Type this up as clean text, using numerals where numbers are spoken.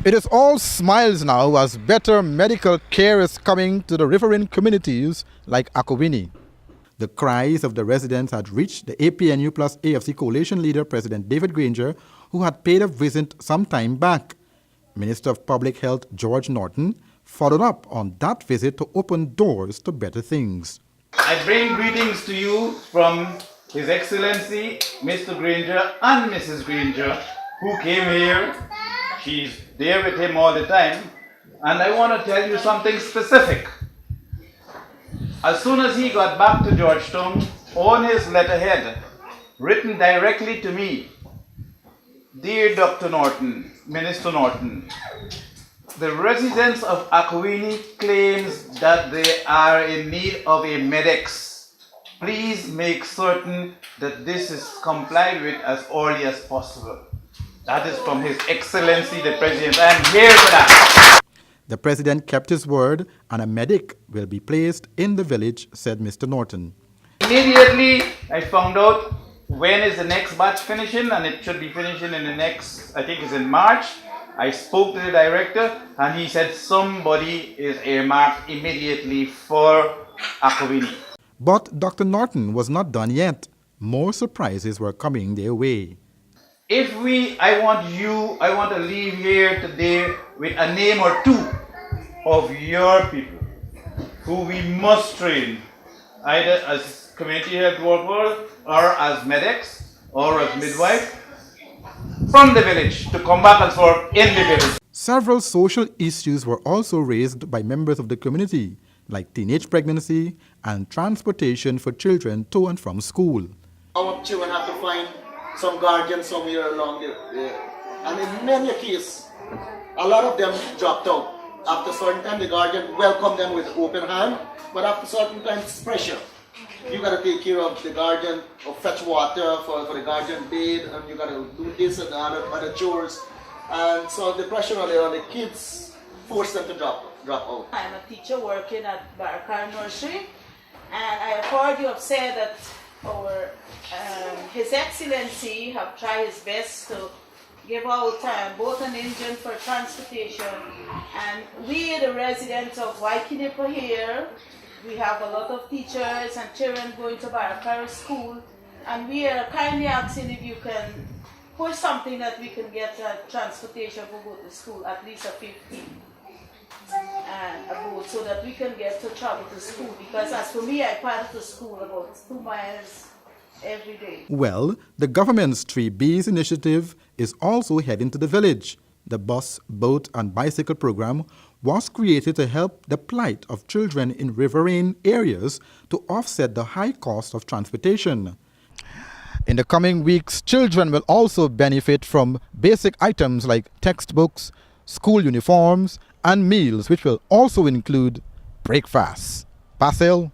It is all smiles now as better medical care is coming to the Riverain communities like Akowini. The cries of the residents had reached the APNU plus AFC coalition leader, President David Granger, who had paid a visit some time back. Minister of Public Health George Norton followed up on that visit to open doors to better things. I bring greetings to you from His Excellency Mr. Granger and Mrs. Granger, who came here. She's there with him all the time. And I want to tell you something specific. As soon as he got back to Georgetown, on his letterhead, written directly to me, Dear Dr. Norton, Minister Norton, the residents of Akowini claims that they are in need of a medics. Please make certain that this is complied with as early as possible. That is from His Excellency the President. I am here for that. The President kept his word and a medic will be placed in the village, said Mr. Norton. Immediately, I found out when is the next batch finishing, and it should be finishing in the next, I think it's in March. I spoke to the director and he said somebody is earmarked immediately for Akowini. But Dr. Norton was not done yet. More surprises were coming their way. I want to leave here today with a name or two of your people who we must train, either as community health workers or as medics or as midwife from the village to come back and work in the village. Several social issues were also raised by members of the community, like teenage pregnancy and transportation for children to and from school. Our children have to find some guardian somewhere along there. And in many cases, a lot of them dropped out. After a certain time, the guardian welcomed them with open hand, but after a certain time, it's pressure. You got to take care of the guardian, or fetch water for the guardian bathe, and you got to do this and other chores. And so the pressure on the kids forced them to drop out. I'm a teacher working at Barakar Nursery, and I have heard you have said that our His Excellency have tried his best to give out both an engine for transportation, and we, the residents of Waikinipa here, we have a lot of teachers and children going to Barakar school, and we are kindly asking if you can push something that we can get transportation for go to school, at least a 50 and a boat, so that we can get to travel to school, because as for me, I pass to school about 2 miles every day. Well, the government's 3Bs initiative is also heading to the village. The bus, boat and bicycle program was created to help the plight of children in riverine areas to offset the high cost of transportation. In the coming weeks, children will also benefit from basic items like textbooks, school uniforms and meals, which will also include breakfast. Pasel.